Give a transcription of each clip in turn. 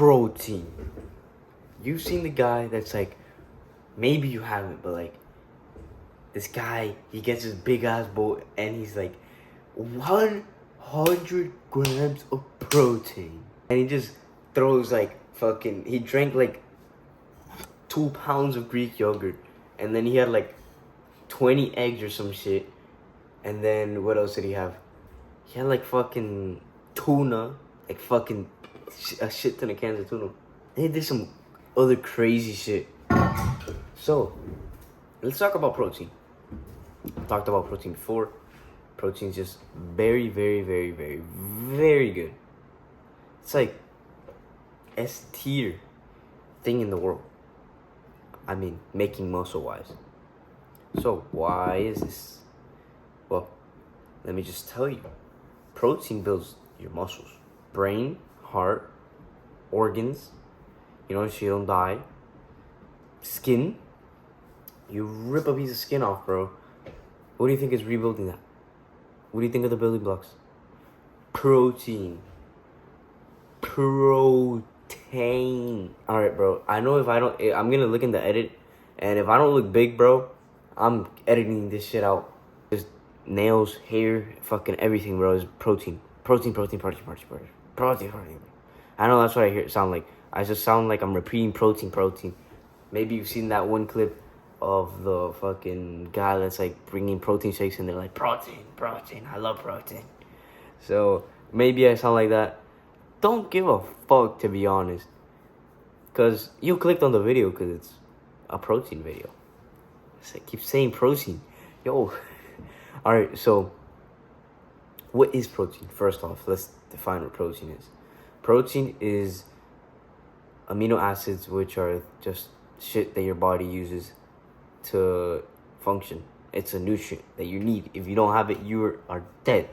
protein. You've seen the guy that's like, maybe you haven't, but like, this guy, he gets his big ass bowl and he's like, 100 grams of protein. And he just throws like fucking, he drank like 2 pounds of Greek yogurt. And then he had like 20 eggs or some shit. And then what else did he have? He had like fucking tuna, like fucking a shit ton of cans of tuna. He did some other crazy shit. So, let's talk about protein. I talked about protein before. Protein's just very, very, very, very, very good. It's like S tier thing in the world. I mean, making muscle wise. So, why is this? Well, let me just tell you. Protein builds your muscles, brain, heart, organs, so you don't die. Skin, you rip a piece of skin off, bro. What do you think is rebuilding that? What do you think of the building blocks? Protein. Alright, bro. I know if I don't, I'm gonna look in the edit, and if I don't look big, bro, I'm editing this shit out. Just nails, hair, fucking everything, bro, is protein. Protein. I know that's what I hear it sound like. I just sound like I'm repeating protein. Maybe you've seen that one clip of the fucking guy that's like bringing protein shakes and they're like, protein, I love protein. So maybe I sound like that. Don't give a fuck, to be honest. Because you clicked on the video because it's a protein video. It's like, keep saying protein. Yo. Alright, so what is protein? First off, let's define what protein is. Protein is amino acids, which are just shit that your body uses to function. It's a nutrient that you need. If you don't have it, you are dead.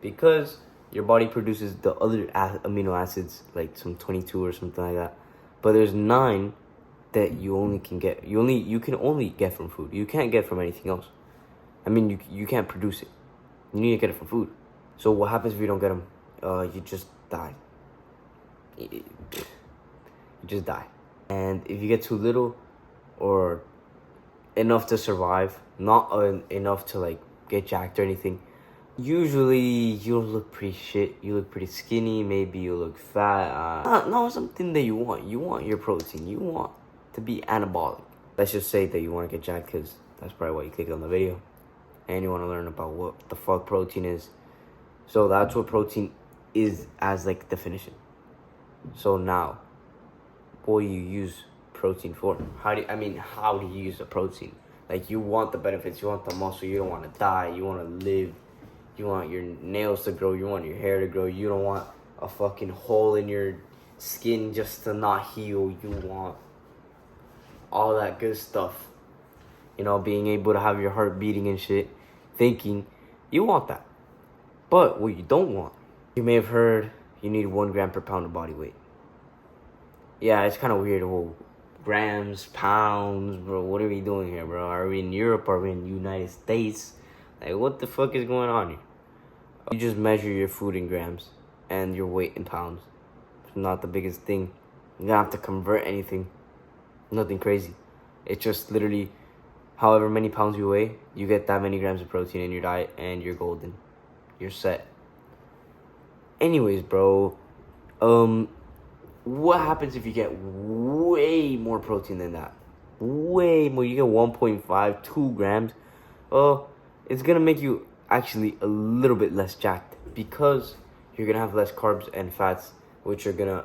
Because your body produces the other amino acids, like some 22 or something like that. But there's 9 that you only can get. You can only get from food. You can't get from anything else. I mean, you can't produce it. You need to get it from food. So what happens if you don't get them? You just die. You just die. And if you get too little or enough to survive, not enough to like get jacked or anything, usually you'll look pretty shit. You look pretty skinny. Maybe you look fat. Not something that you want. You want your protein. You want to be anabolic. Let's just say that you want to get jacked because that's probably why you clicked on the video. And you want to learn about what the fuck protein is. So that's what protein is as like definition. So now, what do you use protein for? How do you use the protein? Like, you want the benefits, you want the muscle, you don't want to die, you want to live, you want your nails to grow, you want your hair to grow, you don't want a fucking hole in your skin just to not heal, you want all that good stuff. Being able to have your heart beating and shit, thinking, you want that. But what you don't want, you may have heard you need 1 gram per pound of body weight. Yeah, it's kind of weird. Well, grams, pounds, bro. What are we doing here, bro? Are we in Europe? Are we in the United States? Like, what the fuck is going on here? You just measure your food in grams and your weight in pounds. It's not the biggest thing. You don't have to convert anything. Nothing crazy. It's just literally however many pounds you weigh, you get that many grams of protein in your diet and you're golden. You're set. Anyways, bro, what happens if you get way more protein than that? Way more. You get 1.5, 2 grams. It's going to make you actually a little bit less jacked because you're going to have less carbs and fats, which are going to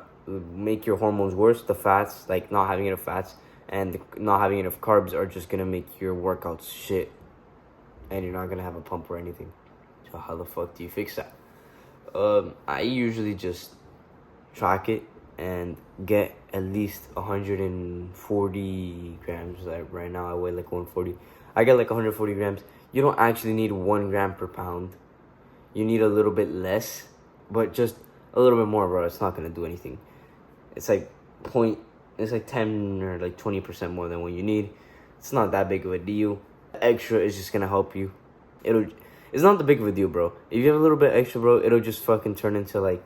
make your hormones worse. The fats, like not having enough fats and not having enough carbs, are just going to make your workouts shit. And you're not going to have a pump or anything. So how the fuck do you fix that? I usually just track it and get at least 140 grams. Like right now I weigh like 140. I get like 140 grams. You don't actually need 1 gram per pound. You need a little bit less, but just a little bit more, bro. It's not gonna do anything. It's like 10 or like 20% more than what you need. It's not that big of a deal. Extra is just gonna help you. It's not that big of a deal, bro. If you have a little bit extra, bro, it'll just fucking turn into like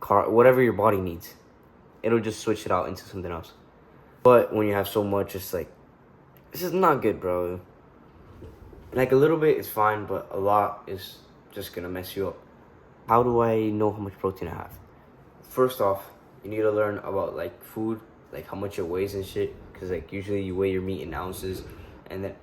whatever your body needs. it'll just switch it out into something else. But when you have so much, it's like, this is not good, bro. Like a little bit is fine, but a lot is just gonna mess you up. How do I know how much protein I have? First off, you need to learn about like food, like how much it weighs and shit. Cause like usually you weigh your meat in ounces, and then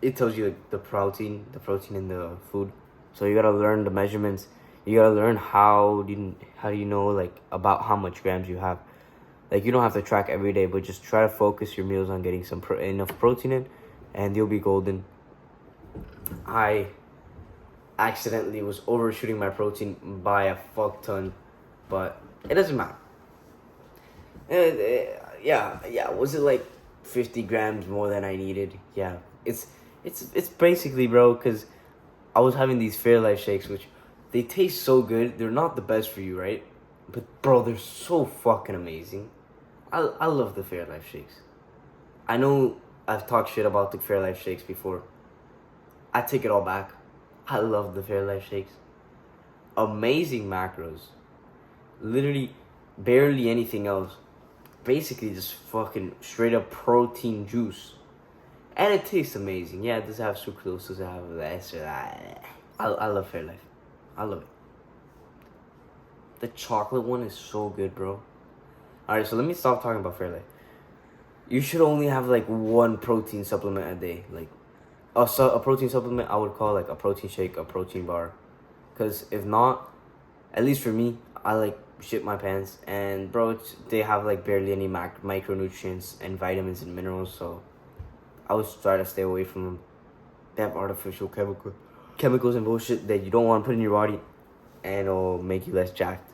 it tells you like the protein in the food. So you gotta learn the measurements. You gotta learn how do you know like about how much grams you have. Like you don't have to track every day, but just try to focus your meals on getting some enough protein in, and you'll be golden. I accidentally was overshooting my protein by a fuck ton, but it doesn't matter. Yeah. Was it like 50 grams more than I needed? Yeah. It's basically, bro, because I was having these Fairlife shakes, which they taste so good. They're not the best for you, right? But bro, they're so fucking amazing. I love the Fairlife shakes. I know I've talked shit about the Fairlife shakes before. I take it all back. I love the Fairlife shakes. Amazing macros. Literally barely anything else. Basically just fucking straight up protein juice. And it tastes amazing. Yeah, it does have sucrose, does have this or that. I love Fairlife. I love it. The chocolate one is so good, bro. Alright, so let me stop talking about Fairlife. You should only have like one protein supplement a day. Like a protein supplement I would call like a protein shake, a protein bar. Because if not, at least for me, I like shit my pants. And bro, they have like barely any micronutrients and vitamins and minerals. So I would try to stay away from them. They have artificial chemicals and bullshit that you don't want to put in your body. And it'll make you less jacked.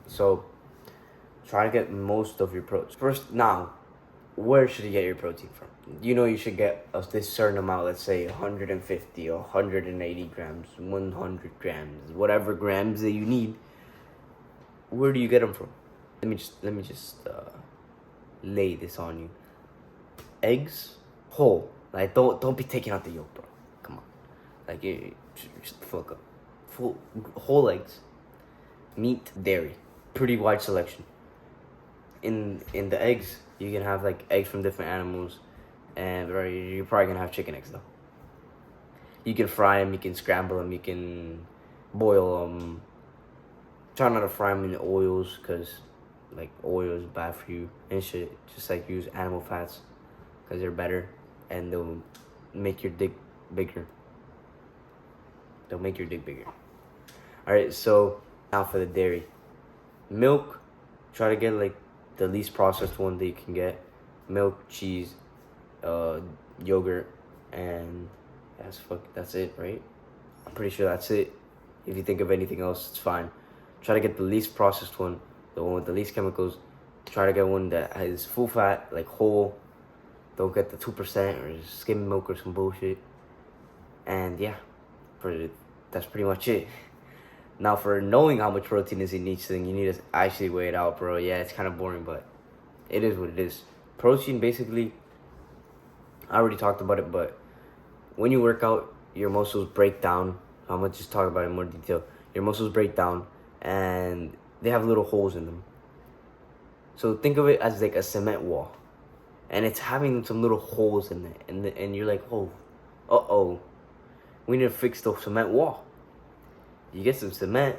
So try to get most of your protein. First, now, where should you get your protein from? You know you should get this certain amount, let's say 150 or 180 grams, 100 grams, whatever grams that you need. Where do you get them from? Let me just lay this on you. Eggs, whole. Like don't be taking out the yolk, bro. Come on. Like shut the fuck up. Whole eggs, meat, dairy. Pretty wide selection. In the eggs, you can have like eggs from different animals, and you're probably gonna have chicken eggs though. You can fry them, you can scramble them, you can boil them. Try not to fry them in oils, cause like oil is bad for you and shit. Just like use animal fats, cause they're better, and they'll make your dick bigger. All right, so now for the dairy. Milk, try to get like the least processed one that you can get. Milk, cheese, yogurt, and that's it, right? I'm pretty sure that's it. If you think of anything else, it's fine. Try to get the least processed one, the one with the least chemicals. Try to get one that has full fat, like whole. Don't get the 2% or skim milk or some bullshit. And yeah, that's pretty much it. Now, for knowing how much protein is in each thing, you need to actually weigh it out, bro. Yeah, it's kind of boring, but it is what it is. Protein, basically, I already talked about it, but when you work out, your muscles break down. I'm going to just talk about it in more detail. Your muscles break down, and they have little holes in them. So think of it as like a cement wall. And it's having some little holes in it. And you're like, oh, we need to fix the cement wall. You get some cement,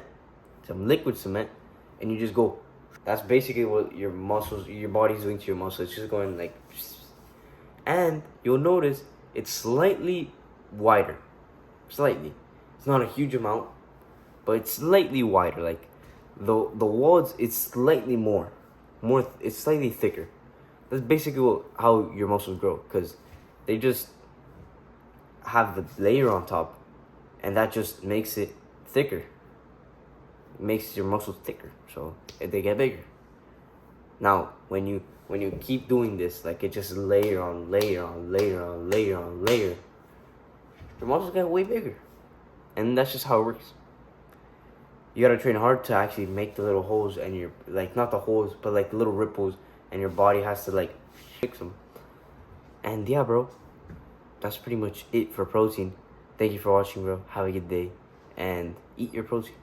some liquid cement, and you just go. That's basically what your body's doing to your muscles. It's just going like, and you'll notice it's slightly wider. Slightly. It's not a huge amount, but it's slightly wider. Like the walls, it's slightly more. It's slightly thicker. That's basically how your muscles grow, because they just have the layer on top, and that just makes it thicker. It makes your muscles thicker, so they get bigger. Now, when you keep doing this, like it just layer on layer on layer on layer on layer, your muscles get way bigger, and that's just how it works. You gotta train hard to actually make the little holes, and your like not the holes, but like the little ripples, and your body has to like fix them. And yeah, bro, that's pretty much it for protein. Thank you for watching, bro. Have a good day, and eat your protein.